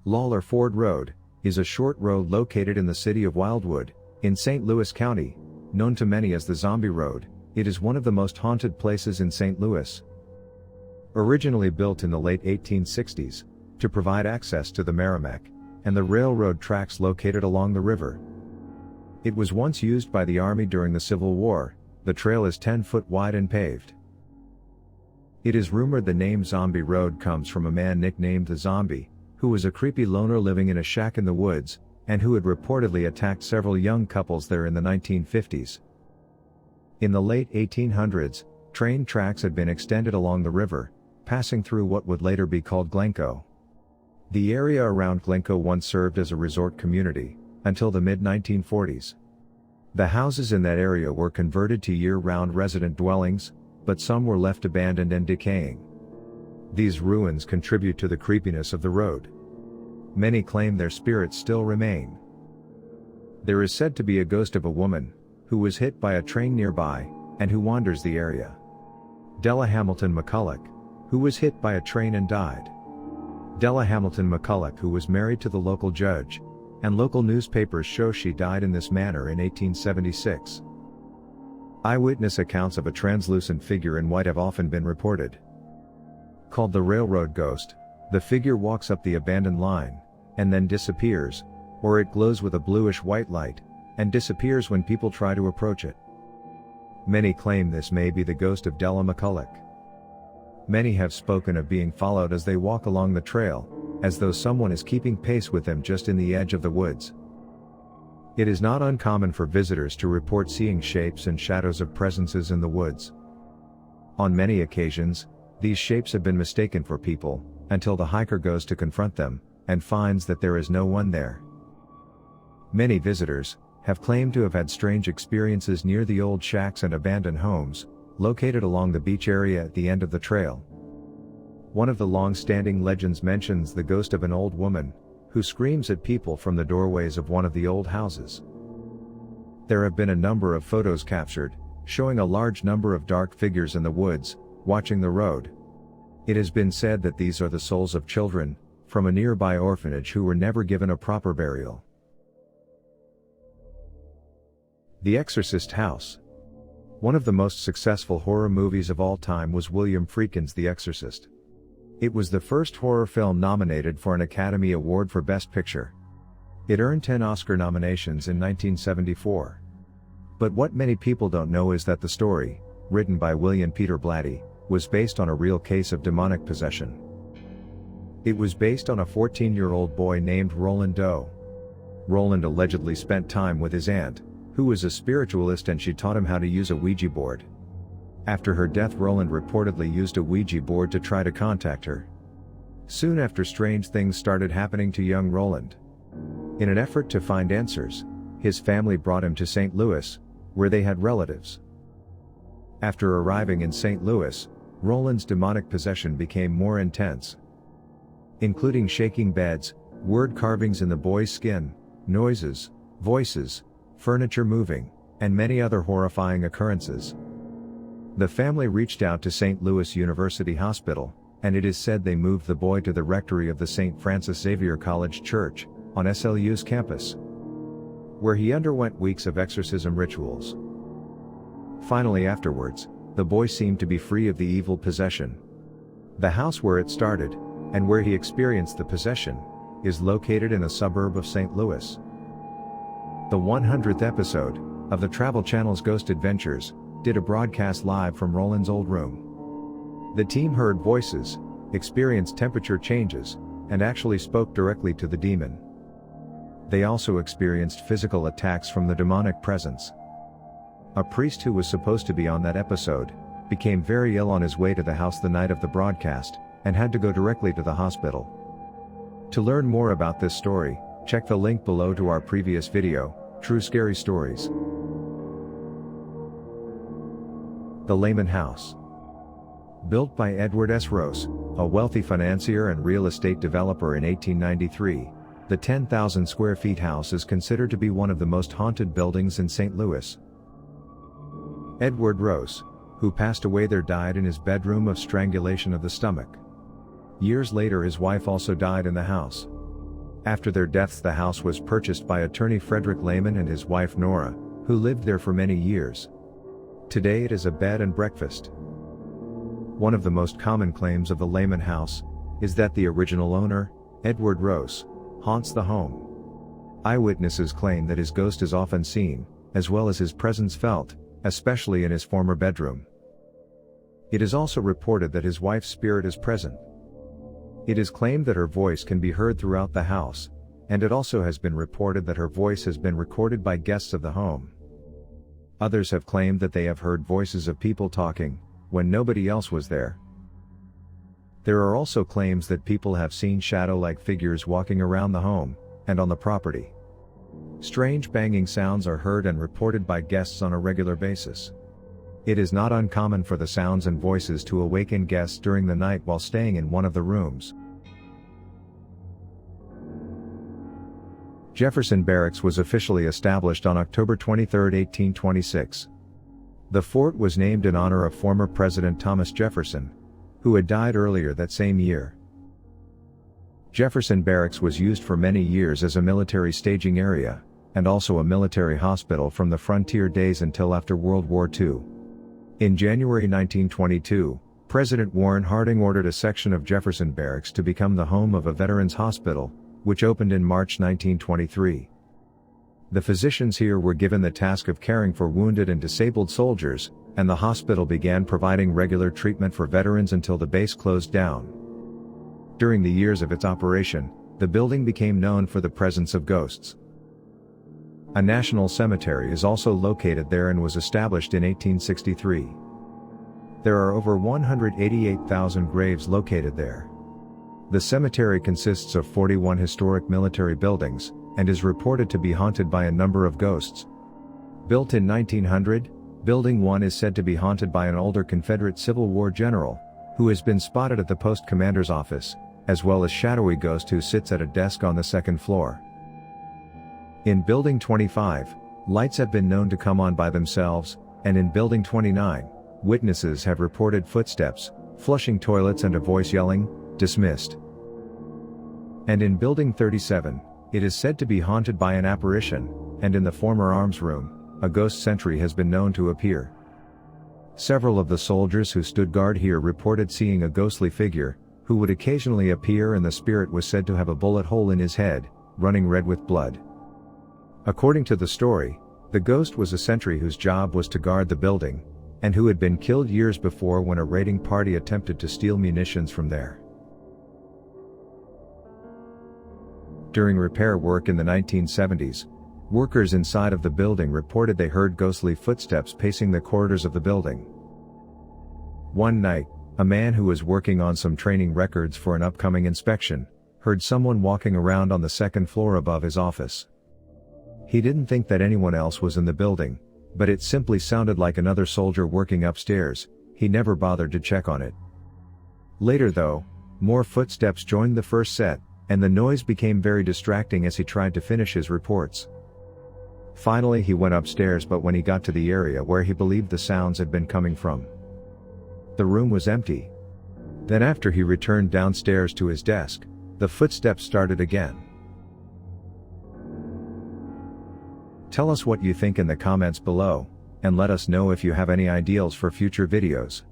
Lawler Ford Road is a short road located in the city of Wildwood, in St. Louis County, known to many as the Zombie Road. It is one of the most haunted places in St. Louis. Originally built in the late 1860s, to provide access to the Merrimack and the railroad tracks located along the river. It was once used by the Army during the Civil War. The trail is 10 foot wide and paved. It is rumored the name Zombie Road comes from a man nicknamed the Zombie, who was a creepy loner living in a shack in the woods, and who had reportedly attacked several young couples there in the 1950s. In the late 1800s, train tracks had been extended along the river, passing through what would later be called Glencoe. The area around Glencoe once served as a resort community, until the mid-1940s. The houses in that area were converted to year-round resident dwellings, but some were left abandoned and decaying. These ruins contribute to the creepiness of the road. Many claim their spirits still remain. There is said to be a ghost of a woman, who was hit by a train nearby, and who wanders the area. Della Hamilton McCulloch, who was hit by a train and died. Della Hamilton McCulloch, who was married to the local judge, and local newspapers show she died in this manner in 1876. Eyewitness accounts of a translucent figure in white have often been reported. Called the railroad ghost, the figure walks up the abandoned line, and then disappears, or it glows with a bluish-white light, and disappears when people try to approach it. Many claim this may be the ghost of Della McCulloch. Many have spoken of being followed as they walk along the trail, as though someone is keeping pace with them just in the edge of the woods. It is not uncommon for visitors to report seeing shapes and shadows of presences in the woods. On many occasions, these shapes have been mistaken for people, until the hiker goes to confront them, and finds that there is no one there. Many visitors have claimed to have had strange experiences near the old shacks and abandoned homes, located along the beach area at the end of the trail. One of the long-standing legends mentions the ghost of an old woman, who screams at people from the doorways of one of the old houses. There have been a number of photos captured, showing a large number of dark figures in the woods, watching the road. It has been said that these are the souls of children, from a nearby orphanage who were never given a proper burial. The Exorcist House. One of the most successful horror movies of all time was William Friedkin's The Exorcist. It was the first horror film nominated for an Academy Award for Best Picture. It earned 10 Oscar nominations in 1974. But what many people don't know is that the story, written by William Peter Blatty, was based on a real case of demonic possession. It was based on a 14-year-old boy named Roland Doe. Roland allegedly spent time with his aunt, who was a spiritualist, and she taught him how to use a Ouija board. After her death, Roland reportedly used a Ouija board to try to contact her. Soon after, strange things started happening to young Roland. In an effort to find answers, his family brought him to St. Louis, where they had relatives. After arriving in St. Louis, Roland's demonic possession became more intense, including shaking beds, word carvings in the boy's skin, noises, voices, furniture moving, and many other horrifying occurrences. The family reached out to St. Louis University Hospital, and it is said they moved the boy to the rectory of the St. Francis Xavier College Church, on SLU's campus, where he underwent weeks of exorcism rituals. Finally, afterwards, the boy seemed to be free of the evil possession. The house where it started, and where he experienced the possession, is located in a suburb of St. Louis. The 100th episode of the Travel Channel's Ghost Adventures did a broadcast live from Roland's old room. The team heard voices, experienced temperature changes, and actually spoke directly to the demon. They also experienced physical attacks from the demonic presence. A priest who was supposed to be on that episode became very ill on his way to the house the night of the broadcast, and had to go directly to the hospital. To learn more about this story, check the link below to our previous video, True Scary Stories. The Lehmann House. Built by Edward S. Rose, a wealthy financier and real estate developer in 1893, the 10,000 square feet house is considered to be one of the most haunted buildings in St. Louis. Edward Rose, who passed away there, died in his bedroom of strangulation of the stomach. Years later, his wife also died in the house. After their deaths, the house was purchased by attorney Frederick Lehmann and his wife Nora, who lived there for many years. Today it is a bed and breakfast. One of the most common claims of the Lehmann house is that the original owner, Edward Rose, haunts the home. Eyewitnesses claim that his ghost is often seen, as well as his presence felt, especially in his former bedroom. It is also reported that his wife's spirit is present. It is claimed that her voice can be heard throughout the house, and it also has been reported that her voice has been recorded by guests of the home. Others have claimed that they have heard voices of people talking, when nobody else was there. There are also claims that people have seen shadow-like figures walking around the home, and on the property. Strange banging sounds are heard and reported by guests on a regular basis. It is not uncommon for the sounds and voices to awaken guests during the night while staying in one of the rooms. Jefferson Barracks was officially established on October 23, 1826. The fort was named in honor of former President Thomas Jefferson, who had died earlier that same year. Jefferson Barracks was used for many years as a military staging area, and also a military hospital from the frontier days until after World War II. In January 1922, President Warren Harding ordered a section of Jefferson Barracks to become the home of a veterans hospital, which opened in March 1923. The physicians here were given the task of caring for wounded and disabled soldiers, and the hospital began providing regular treatment for veterans until the base closed down. During the years of its operation, the building became known for the presence of ghosts. A national cemetery is also located there and was established in 1863. There are over 188,000 graves located there. The cemetery consists of 41 historic military buildings, and is reported to be haunted by a number of ghosts. Built in 1900, Building 1 is said to be haunted by an older Confederate Civil War general, who has been spotted at the post commander's office, as well as shadowy ghost who sits at a desk on the second floor. In Building 25, lights have been known to come on by themselves, and in Building 29, witnesses have reported footsteps, flushing toilets and a voice yelling, "Dismissed." And in Building 37, it is said to be haunted by an apparition, and in the former arms room, a ghost sentry has been known to appear. Several of the soldiers who stood guard here reported seeing a ghostly figure, who would occasionally appear, and the spirit was said to have a bullet hole in his head, running red with blood. According to the story, the ghost was a sentry whose job was to guard the building, and who had been killed years before when a raiding party attempted to steal munitions from there. During repair work in the 1970s, workers inside of the building reported they heard ghostly footsteps pacing the corridors of the building. One night, a man who was working on some training records for an upcoming inspection, heard someone walking around on the second floor above his office. He didn't think that anyone else was in the building, but it simply sounded like another soldier working upstairs. He never bothered to check on it. Later though, more footsteps joined the first set, and the noise became very distracting as he tried to finish his reports. Finally he went upstairs, but when he got to the area where he believed the sounds had been coming from, the room was empty. Then after he returned downstairs to his desk, the footsteps started again. Tell us what you think in the comments below, and let us know if you have any ideas for future videos.